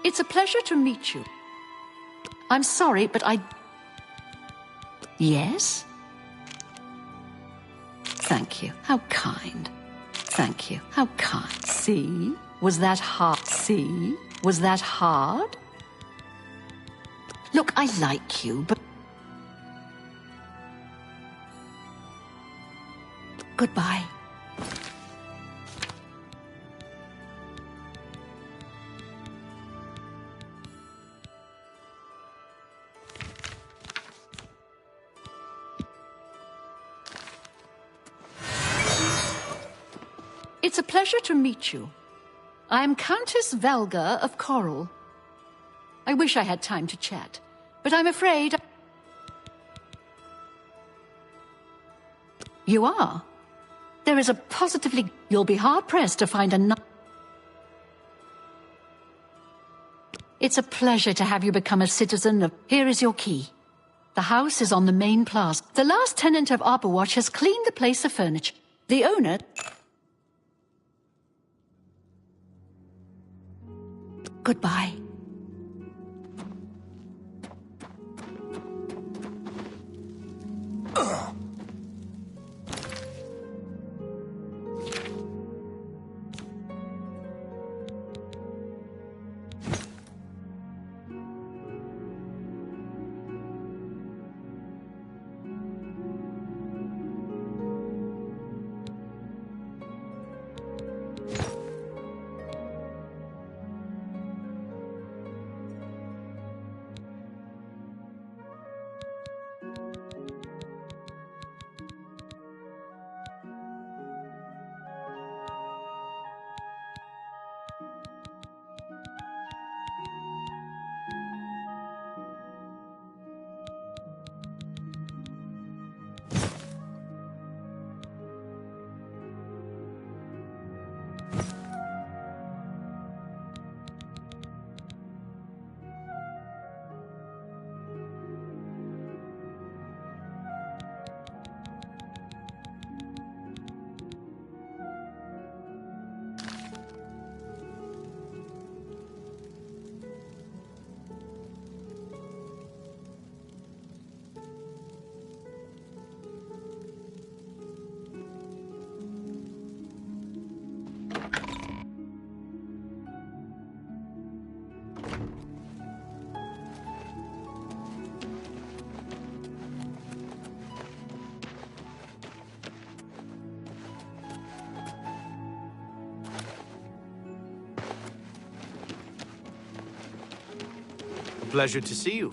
It's a pleasure to meet you. I'm sorry, but I... Yes? Thank you. How kind. Thank you. How kind. See? Was that hard? See? Was that hard? Look, I like you, but... Goodbye. It's a pleasure to meet you. I am Countess Valga of Coral. I wish I had time to chat, but I'm afraid... You are? There is a positively... You'll be hard-pressed to find a... It's a pleasure to have you become a citizen of... Here is your key. The house is on the main plaza. The last tenant of Arbowatch has cleaned the place of furniture. The owner... Goodbye. Pleasure to see you.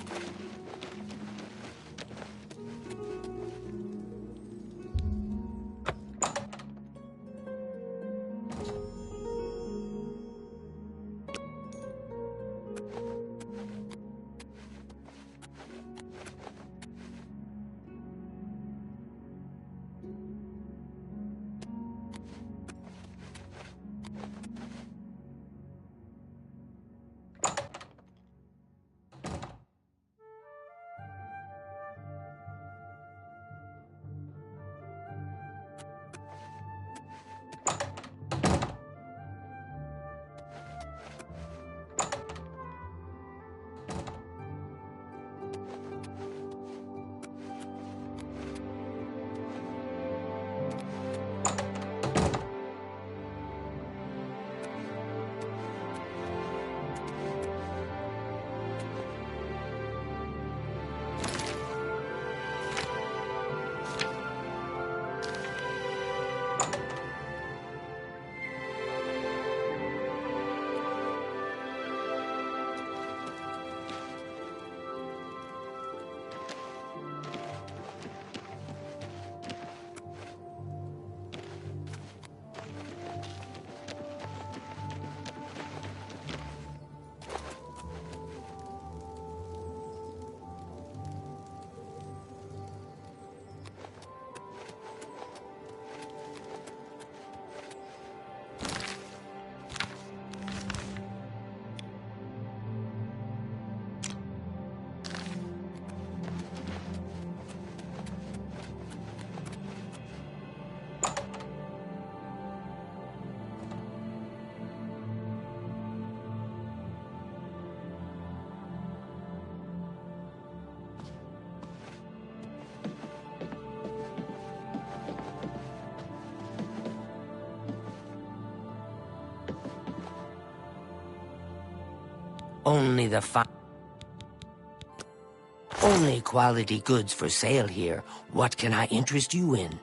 Only the Only quality goods for sale here. What can I interest you in?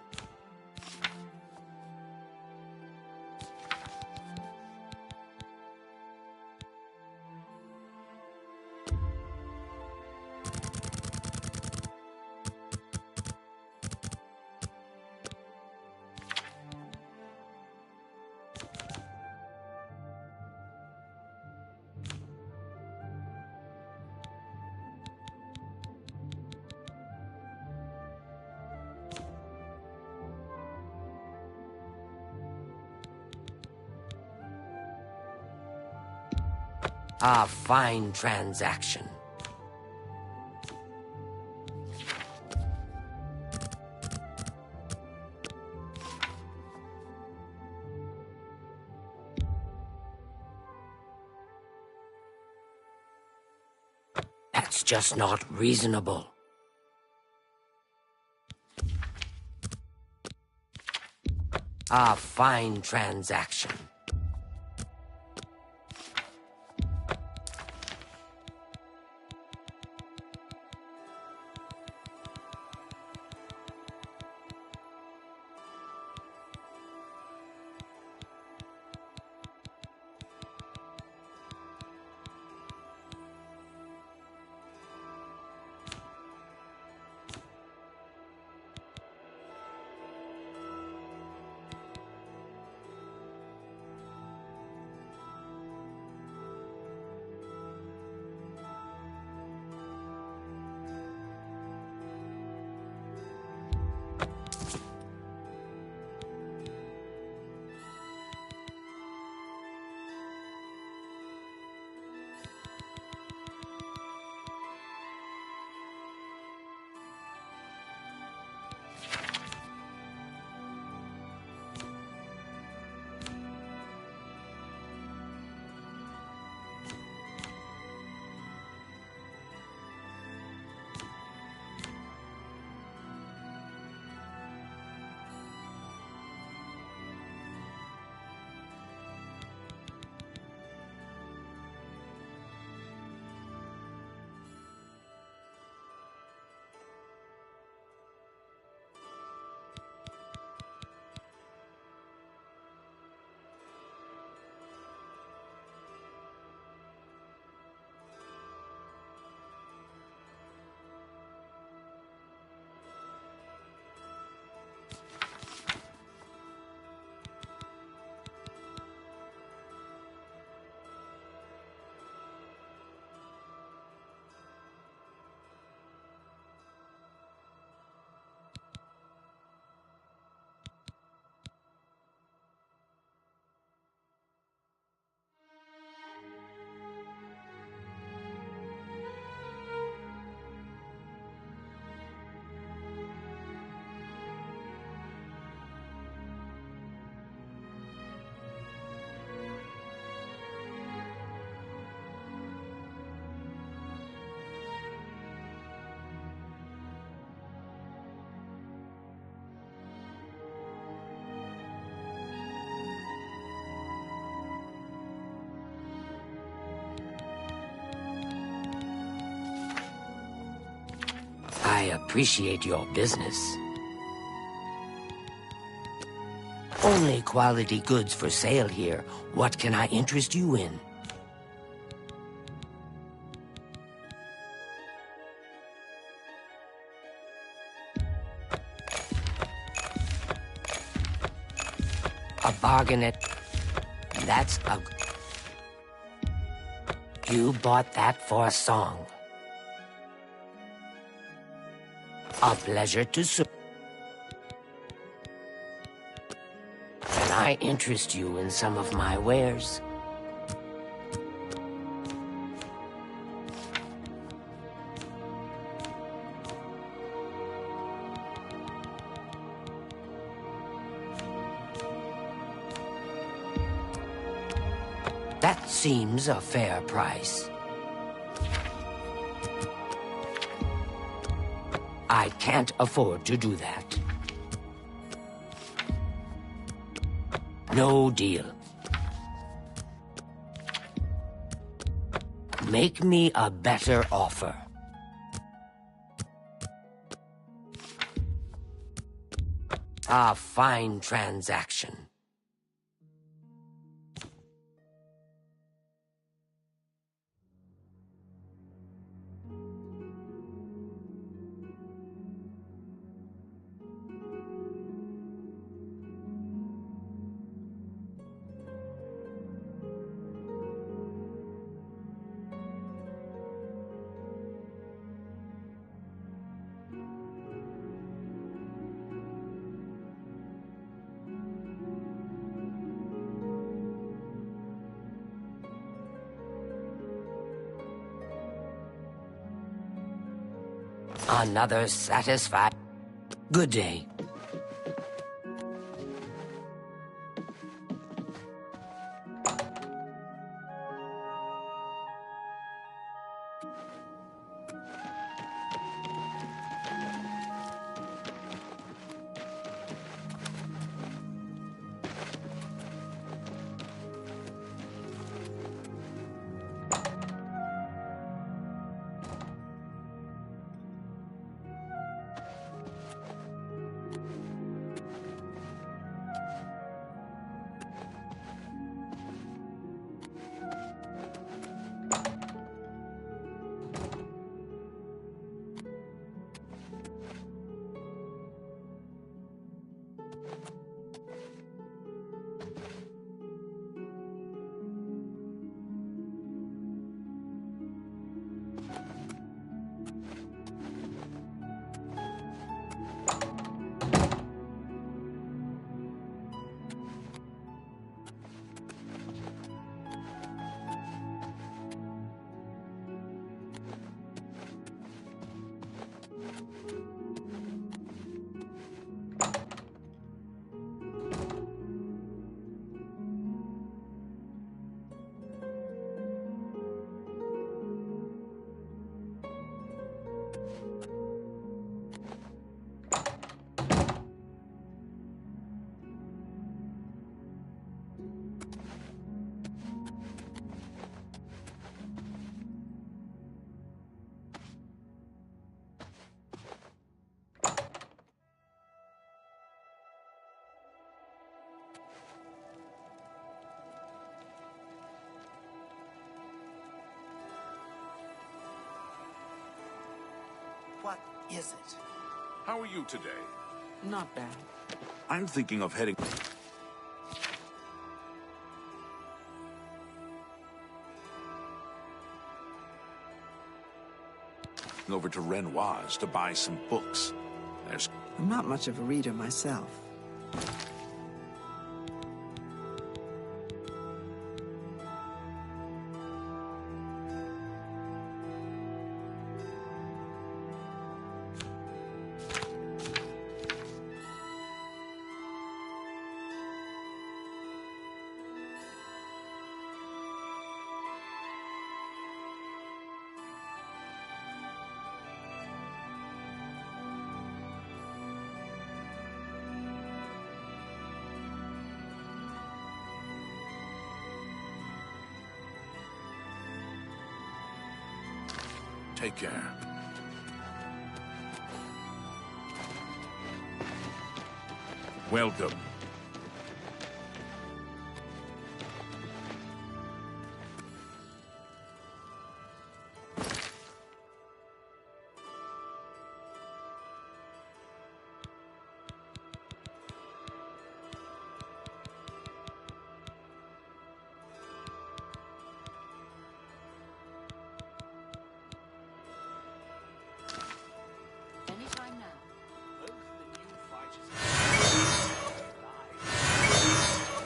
A fine transaction. That's just not reasonable. A fine transaction. I appreciate your business. Only quality goods for sale here. What can I interest you in? A bargain at... That's a... You bought that for a song. A pleasure to serve. Can I interest you in some of my wares? That seems a fair price. I can't afford to do that. No deal. Make me a better offer. A fine transaction. Another satisfied. Good day. What is it? How are you today? Not bad. I'm thinking of heading over to Renoir's to buy some books. There's... I'm not much of a reader myself. Take care. Welcome. Anytime now.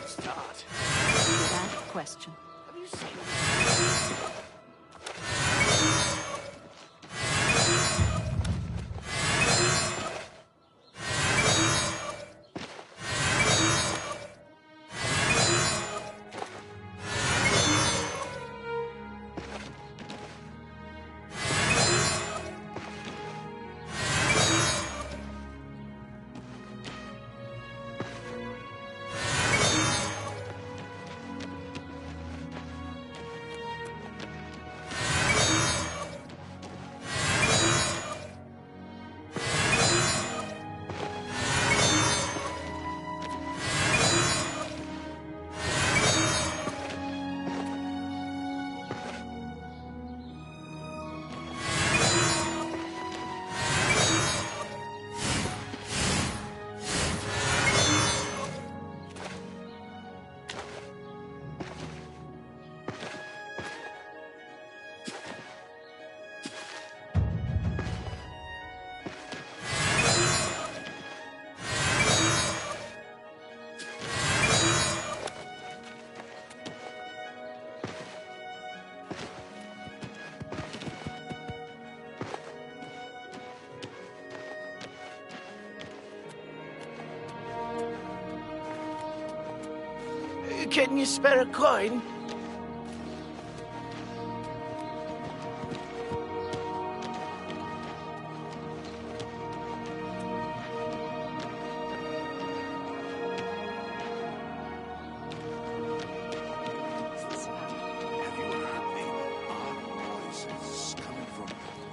Start. Bad question. Have you seen Can you spare a coin? Have you heard the odd voices coming from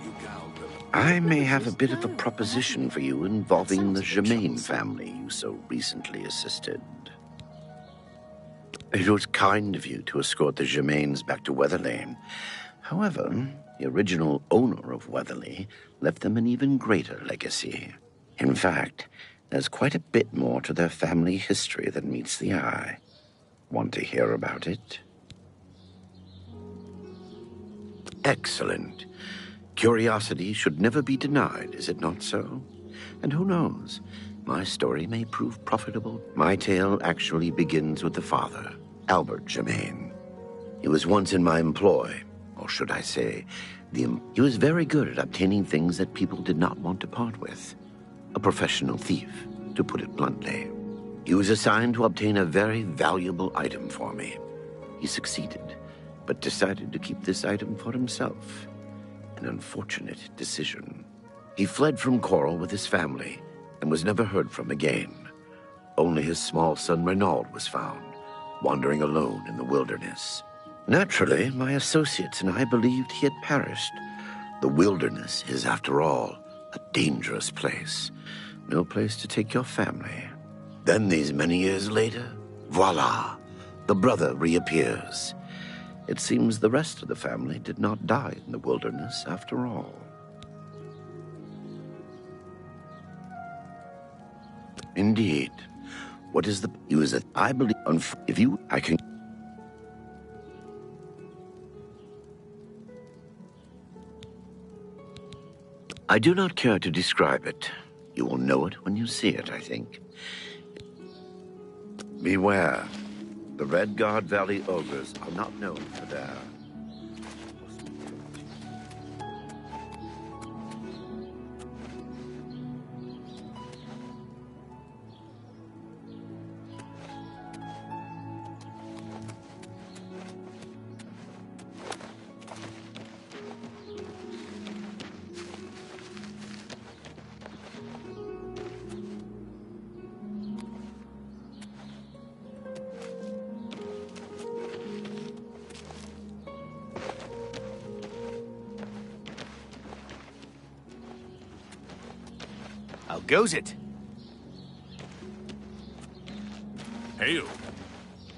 Ugal River? I may have a bit of a proposition for you involving the Germain family you so recently assisted. It was kind of you to escort the Germains back to Weatherlane. However, the original owner of Weatherly left them an even greater legacy. In fact, there's quite a bit more to their family history than meets the eye. Want to hear about it? Excellent. Curiosity should never be denied, is it not so? And who knows, my story may prove profitable. My tale actually begins with the father, Albert Germain. He was once in my employ, or should I say, he was very good at obtaining things that people did not want to part with. A professional thief, to put it bluntly. He was assigned to obtain a very valuable item for me. He succeeded, but decided to keep this item for himself. An unfortunate decision. He fled from Coral with his family and was never heard from again. Only his small son Renaud was found, wandering alone in the wilderness. Naturally, my associates and I believed he had perished. The wilderness is, after all, a dangerous place. No place to take your family. Then, these many years later, voila, the brother reappears. It seems the rest of the family did not die in the wilderness after all. Indeed. What is the... He was a... I believe... If you... I can... I do not care to describe it. You will know it when you see it, I think. Beware. The Red Guard Valley ogres are not known for their... How goes it? Hail.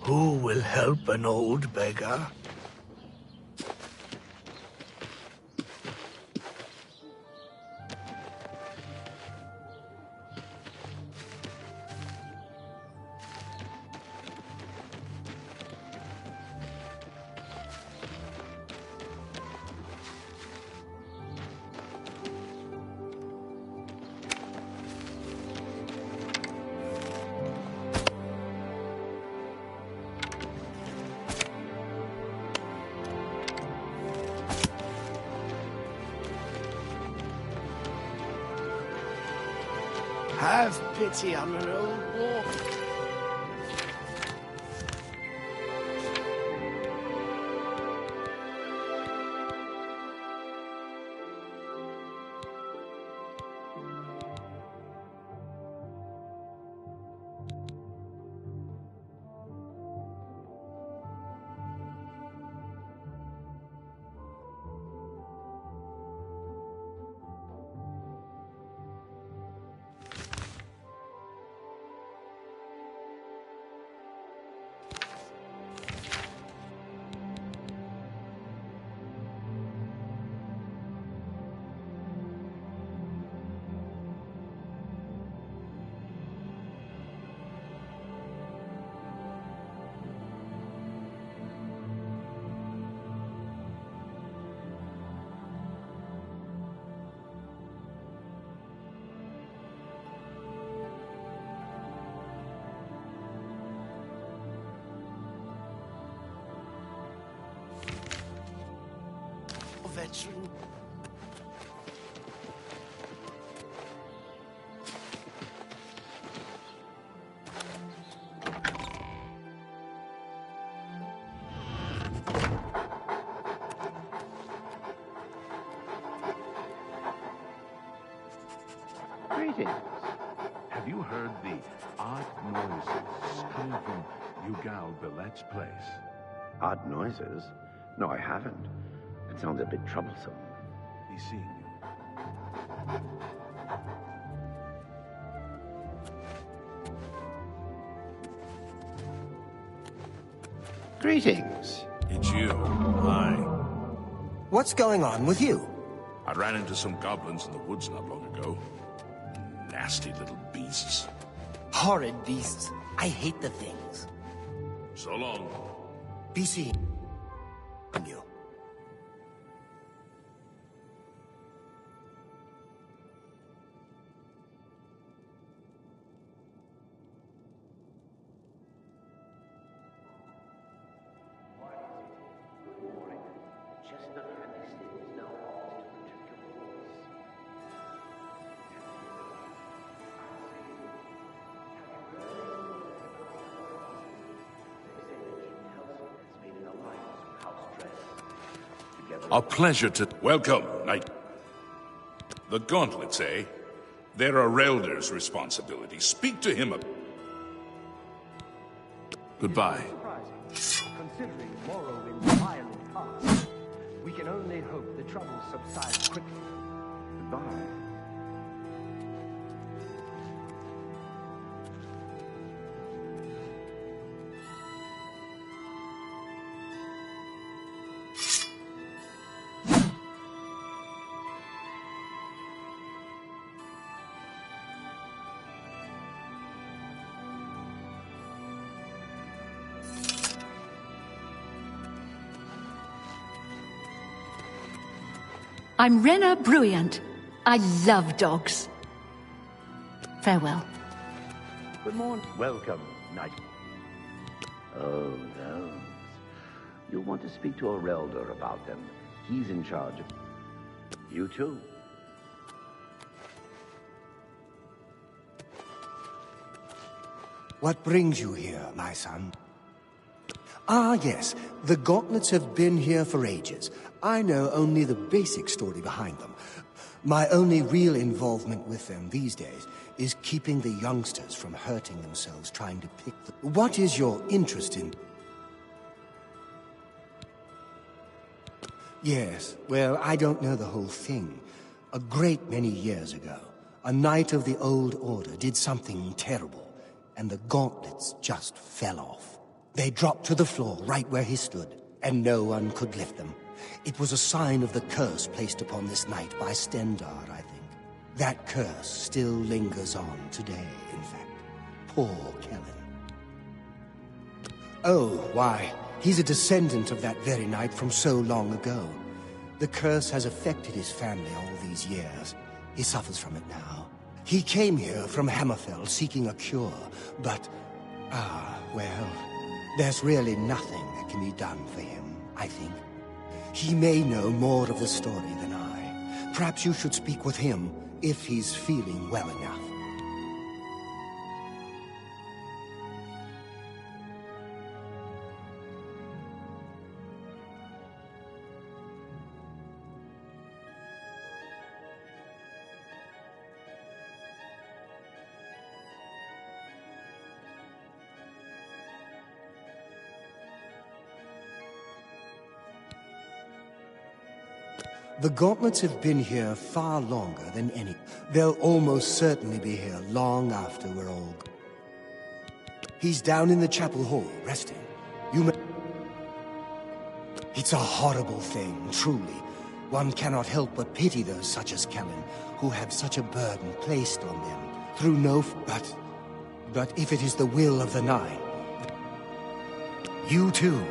Who will help an old beggar? Have pity on an old war. Veteran. Greetings. Have you heard the odd noises coming from Ugal Billet's place? Odd noises? No, I haven't. It sounds a bit troublesome. He's seeing you. Greetings. It's you. Hi. What's going on with you? I ran into some goblins in the woods not long ago. Nasty little beasts. Horrid beasts. I hate the things. So long. Be seen. You. A pleasure to... Welcome, knight. The gauntlets, eh? They're a Relder's responsibility. Speak to him. Goodbye. Considering Morrowind's violent past, we can only hope the trouble subsides quickly. Goodbye. I'm Rena Bruyant. I love dogs. Farewell. Good morning. Welcome, knight. Oh, those. You'll want to speak to a Relder about them. He's in charge of... You too. What brings you here, my son? Ah, yes. The gauntlets have been here for ages. I know only the basic story behind them. My only real involvement with them these days is keeping the youngsters from hurting themselves trying to pick the... What is your interest in... Yes, well, I don't know the whole thing. A great many years ago, a knight of the Old Order did something terrible, and the gauntlets just fell off. They dropped to the floor right where he stood, and no one could lift them. It was a sign of the curse placed upon this knight by Stendar, I think. That curse still lingers on today, in fact. Poor Kellen. Oh, why, he's a descendant of that very knight from so long ago. The curse has affected his family all these years. He suffers from it now. He came here from Hammerfell seeking a cure, but... well, there's really nothing that can be done for him, I think. He may know more of the story than I. Perhaps you should speak with him, if he's feeling well enough. The gauntlets have been here far longer than any. They'll almost certainly be here long after we're all... He's down in the chapel hall, resting. You may... It's a horrible thing, truly. One cannot help but pity those such as Kellen, who have such a burden placed on them, through no... But if it is the will of the Nine... You too.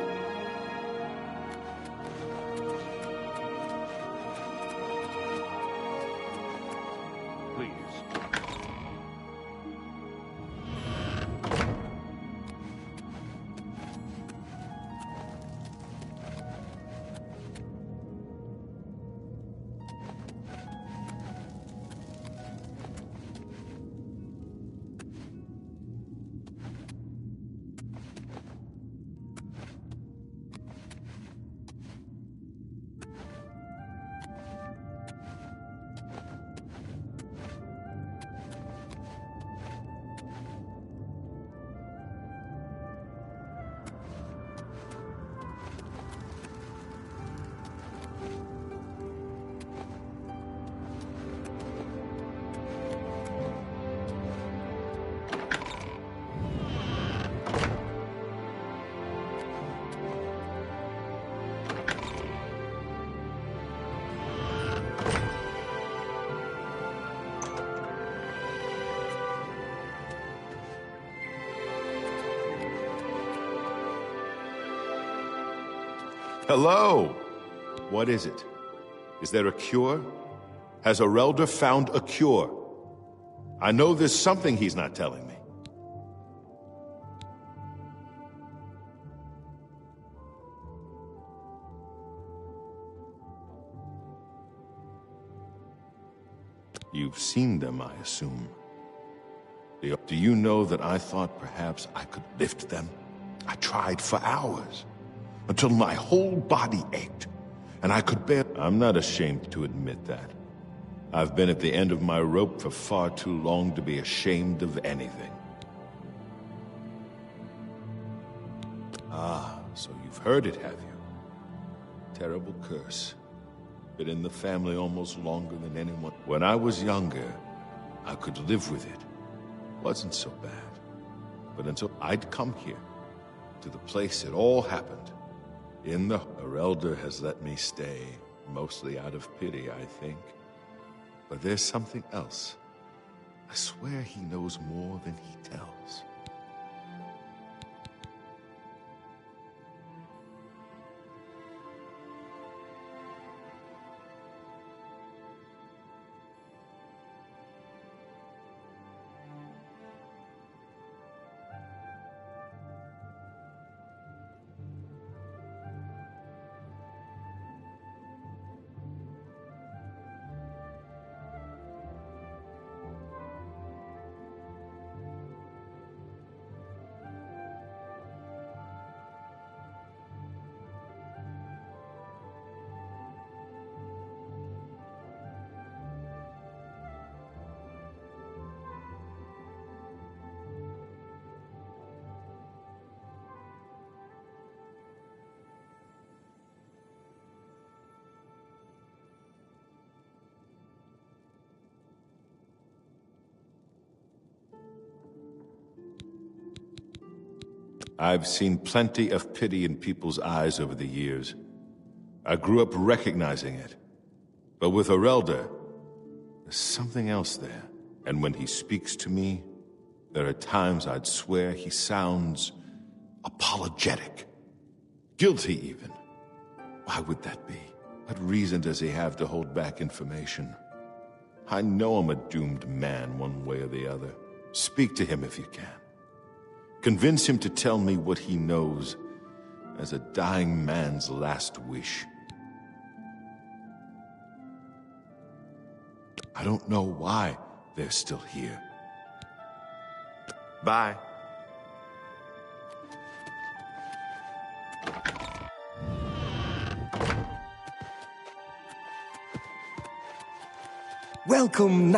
Hello! What is it? Is there a cure? Has Arelder found a cure? I know there's something he's not telling me. You've seen them, I assume. Do you know that I thought perhaps I could lift them? I tried for hours, until my whole body ached, and I could bear... I'm not ashamed to admit that. I've been at the end of my rope for far too long to be ashamed of anything. Ah, so you've heard it, have you? Terrible curse. Been in the family almost longer than anyone. When I was younger, I could live with it. Wasn't so bad. But until I'd come here, to the place it all happened, Arelder has let me stay, mostly out of pity, I think. But there's something else. I swear he knows more than he tells. I've seen plenty of pity in people's eyes over the years. I grew up recognizing it. But with Arelder, there's something else there. And when he speaks to me, there are times I'd swear he sounds apologetic. Guilty, even. Why would that be? What reason does he have to hold back information? I know I'm a doomed man one way or the other. Speak to him if you can. Convince him to tell me what he knows as a dying man's last wish. I don't know why they're still here. Bye. Welcome,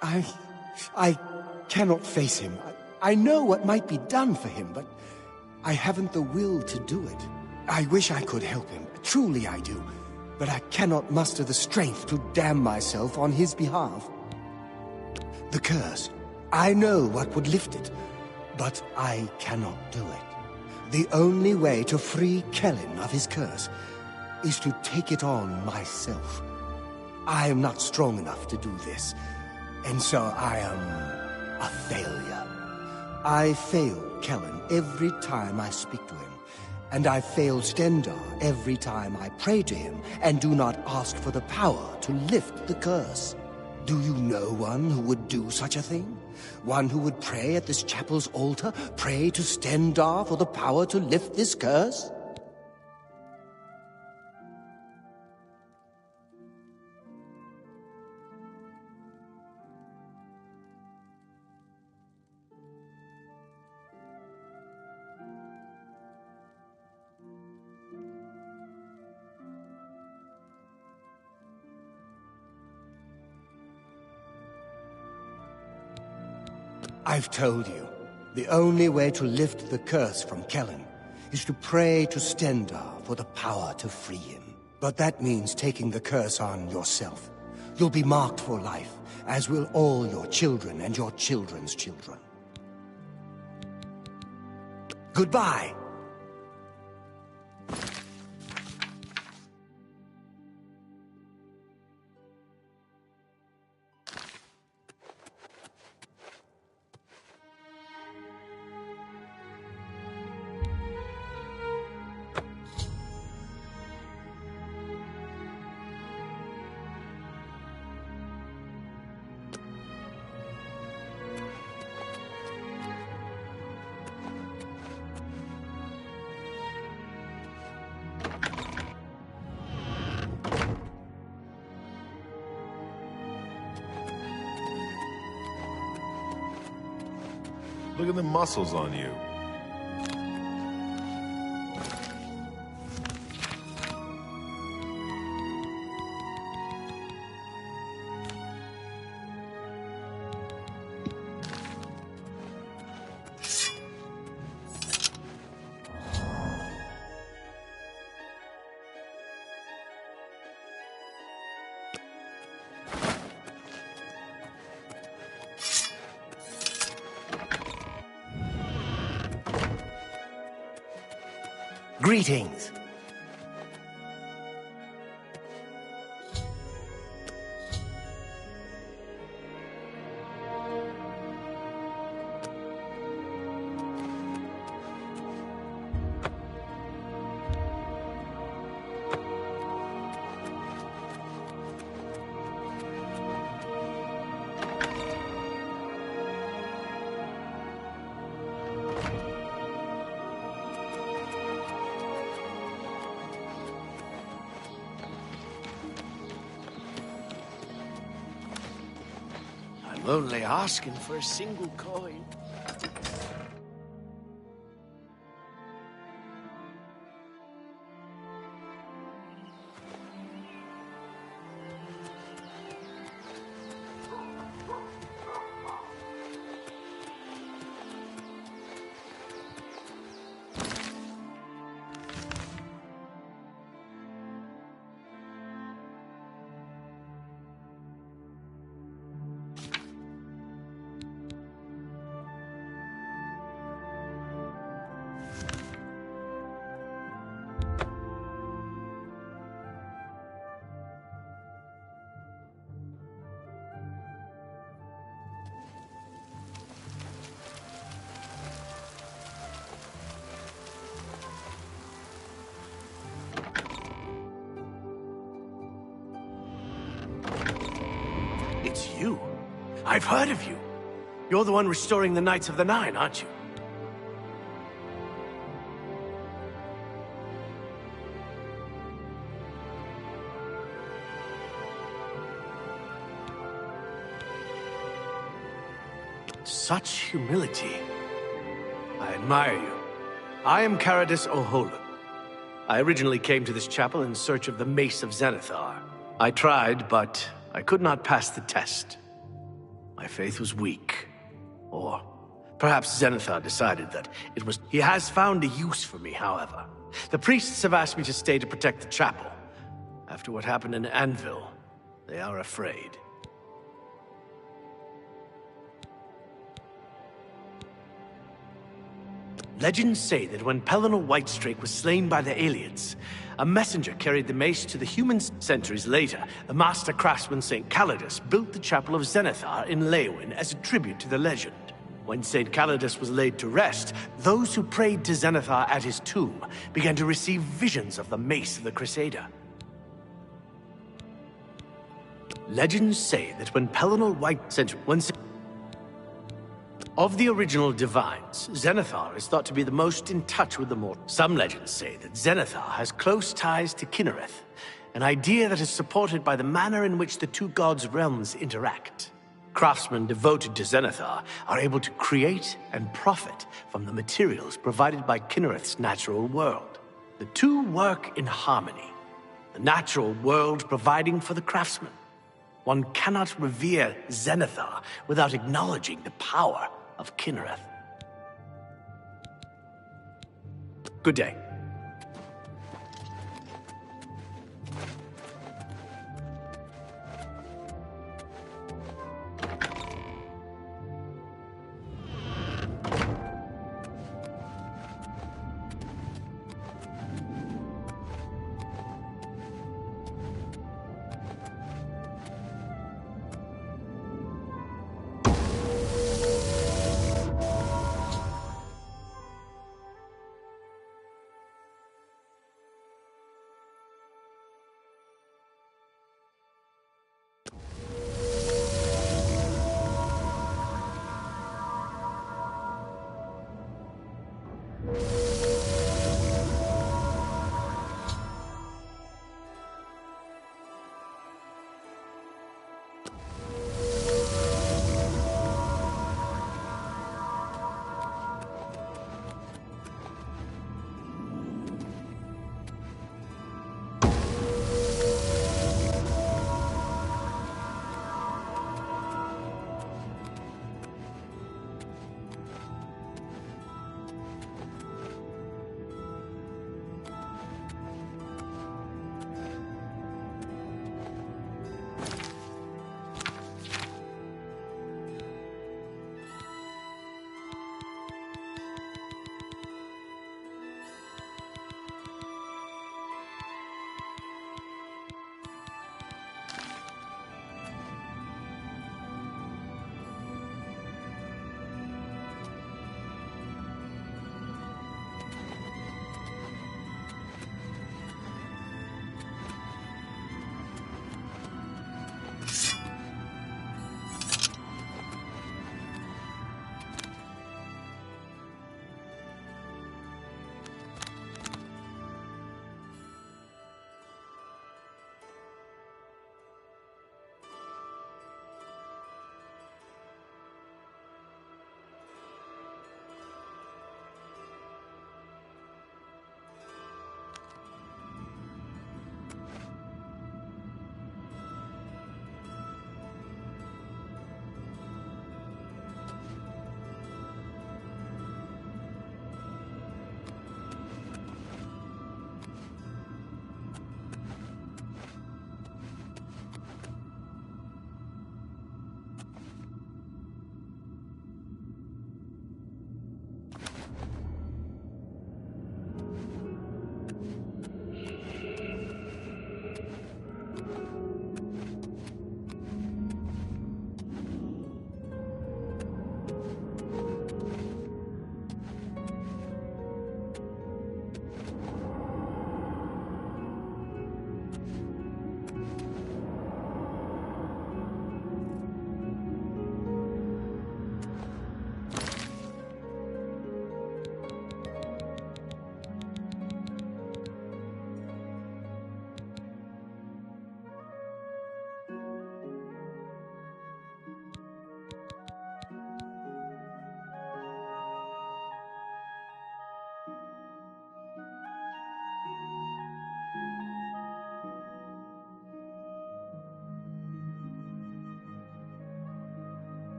I cannot face him. I know what might be done for him, but I haven't the will to do it. I wish I could help him. Truly I do. But I cannot muster the strength to damn myself on his behalf. The curse. I know what would lift it, but I cannot do it. The only way to free Kellen of his curse is to take it on myself. I am not strong enough to do this, and so I am a failure. I fail Kellen every time I speak to him, and I fail Stendar every time I pray to him and do not ask for the power to lift the curse. Do you know one who would do such a thing? One who would pray at this chapel's altar, pray to Stendar for the power to lift this curse? I've told you, the only way to lift the curse from Kellen is to pray to Stendar for the power to free him. But that means taking the curse on yourself. You'll be marked for life, as will all your children and your children's children. Goodbye. Look at the muscles on you. Greetings. I'm only asking for a single coin. It's you. I've heard of you. You're the one restoring the Knights of the Nine, aren't you? Such humility. I admire you. I am Caradus O'Holan. I originally came to this chapel in search of the Mace of Zenithar. I tried, but I could not pass the test. My faith was weak. Or perhaps Zenithar decided that it was... He has found a use for me, however. The priests have asked me to stay to protect the chapel. After what happened in Anvil, they are afraid. Legends say that when Pelennor Whitestrake was slain by the aliens, a messenger carried the mace to the humans. Centuries later, the master craftsman St. Calidus built the Chapel of Zenithar in Leywyn as a tribute to the legend. When St. Calidus was laid to rest, those who prayed to Zenithar at his tomb began to receive visions of the mace of the Crusader. Legends say that when Pelennor of the original divines, Zenithar is thought to be the most in touch with the mortal. Some legends say that Zenithar has close ties to Kinnereth, an idea that is supported by the manner in which the two gods' realms interact. Craftsmen devoted to Zenithar are able to create and profit from the materials provided by Kinnereth's natural world. The two work in harmony, the natural world providing for the craftsman. One cannot revere Zenithar without acknowledging the power of Kinnereth. Good day.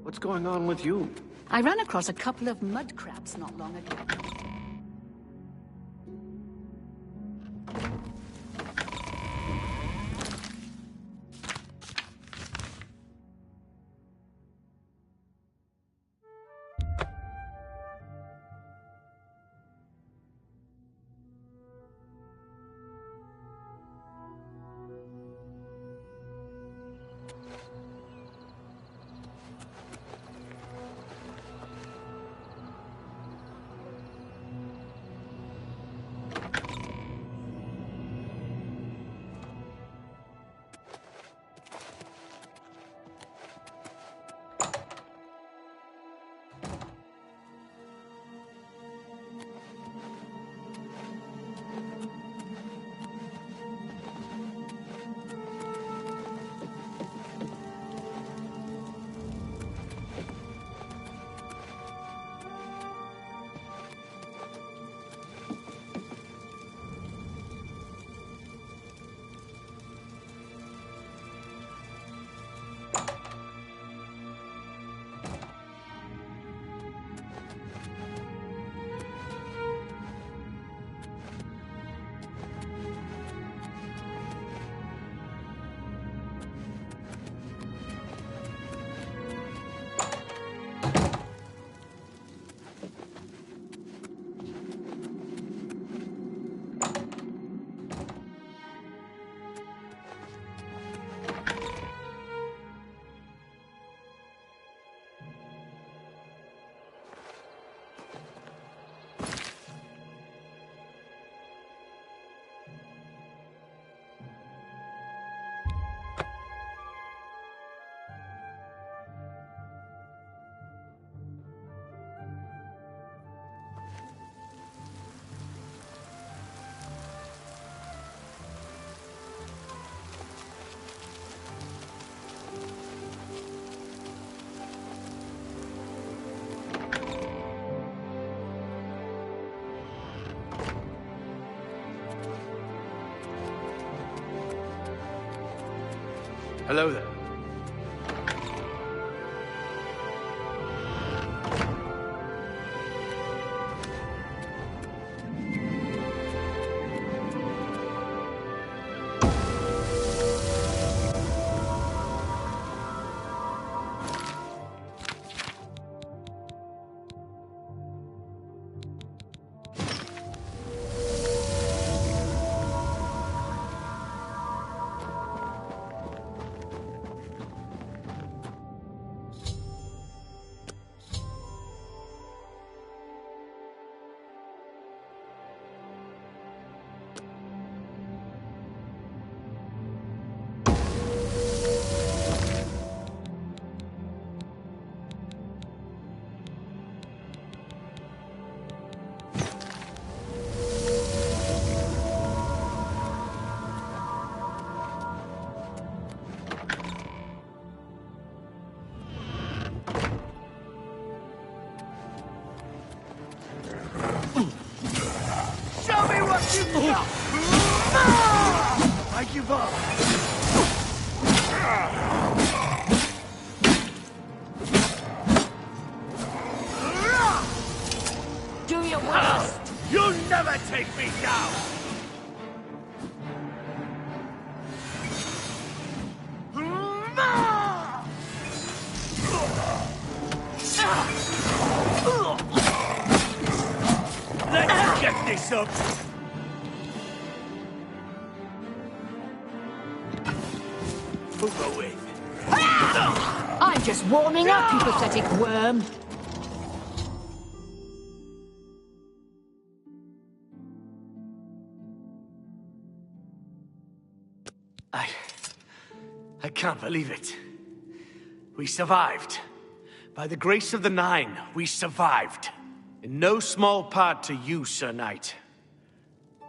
What's going on with you? I ran across a couple of mud crabs not long ago. Hello there. I give up. Do your worst. You'll never take me down. Let's get this up. I'm just warming up, you pathetic worm. I can't believe it. We survived. By the grace of the Nine, we survived. In no small part to you, Sir Knight.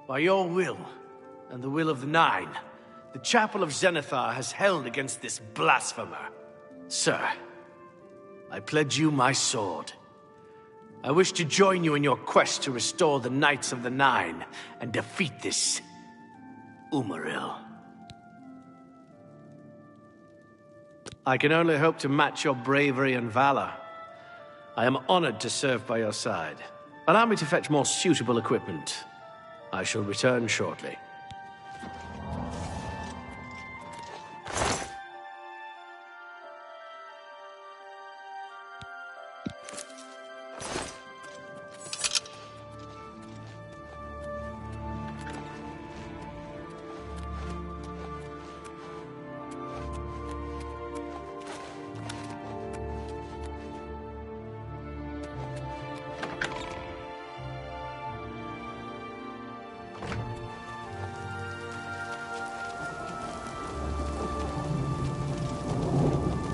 By your will, and the will of the Nine, the Chapel of Zenithar has held against this blasphemer. Sir, I pledge you my sword. I wish to join you in your quest to restore the Knights of the Nine and defeat this Umaril. I can only hope to match your bravery and valor. I am honored to serve by your side. Allow me to fetch more suitable equipment. I shall return shortly.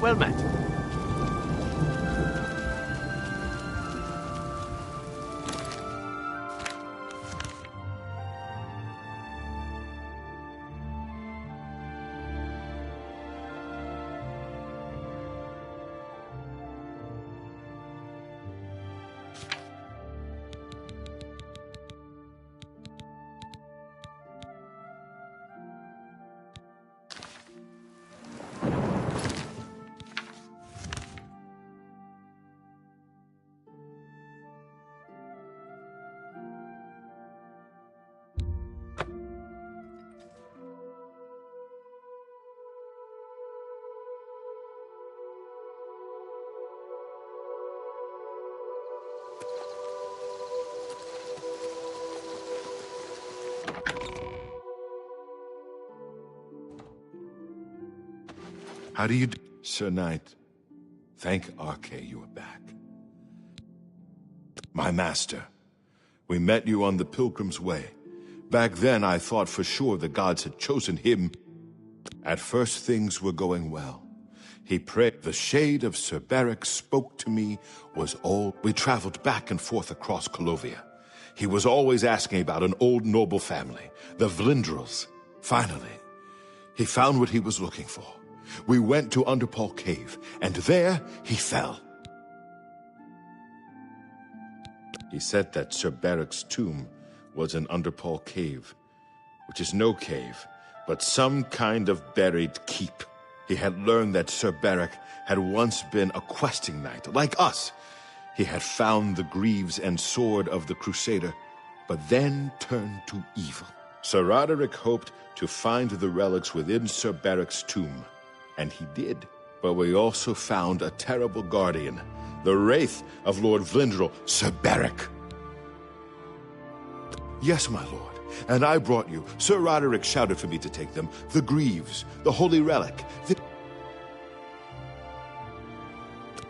Well met. How do you do? Sir Knight, thank Arche you are back. My master, we met you on the Pilgrim's Way. Back then, I thought for sure the gods had chosen him. At first, things were going well. He prayed. The shade of Sir Beric spoke to me was all. We traveled back and forth across Colovia. He was always asking about an old noble family, the Vlindrels. Finally, he found what he was looking for. We went to Underpaw Cave, and there he fell. He said that Sir Beric's tomb was in Underpaw Cave, which is no cave, but some kind of buried keep. He had learned that Sir Beric had once been a questing knight, like us. He had found the greaves and sword of the Crusader, but then turned to evil. Sir Roderick hoped to find the relics within Sir Beric's tomb, and he did. But we also found a terrible guardian, the wraith of Lord Vlindrel, Sir Beric. Yes, my lord, and I brought you. Sir Roderick shouted for me to take them. The greaves, the holy relic,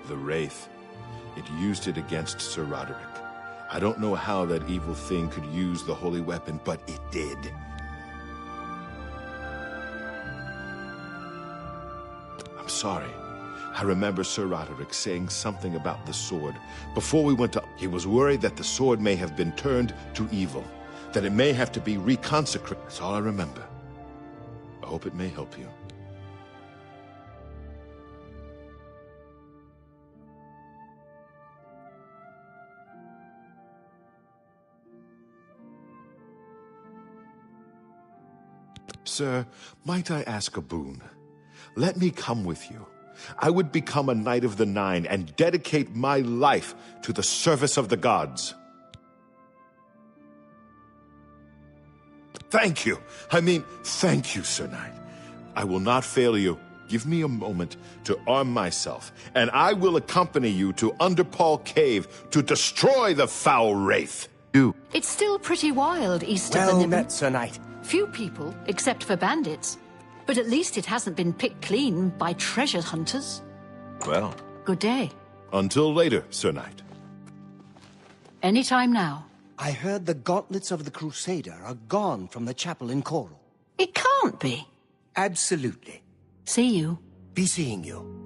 the wraith. It used it against Sir Roderick. I don't know how that evil thing could use the holy weapon, but it did. I'm sorry. I remember Sir Roderick saying something about the sword. Before we went to... He was worried that the sword may have been turned to evil, that it may have to be reconsecrated. That's all I remember. I hope it may help you. Sir, might I ask a boon? Let me come with you. I would become a Knight of the Nine and dedicate my life to the service of the gods. Thank you. Thank you, Sir Knight. I will not fail you. Give me a moment to arm myself, and I will accompany you to Underpaw Cave to destroy the foul wraith. It's still pretty wild east of the Well Niven. met, Sir Knight. Few people, except for bandits. But at least it hasn't been picked clean by treasure hunters. Well, Good day. until later, Sir Knight. Anytime now. I heard the gauntlets of the Crusader are gone from the chapel in Coral. It can't be. Absolutely. See you. Be seeing you.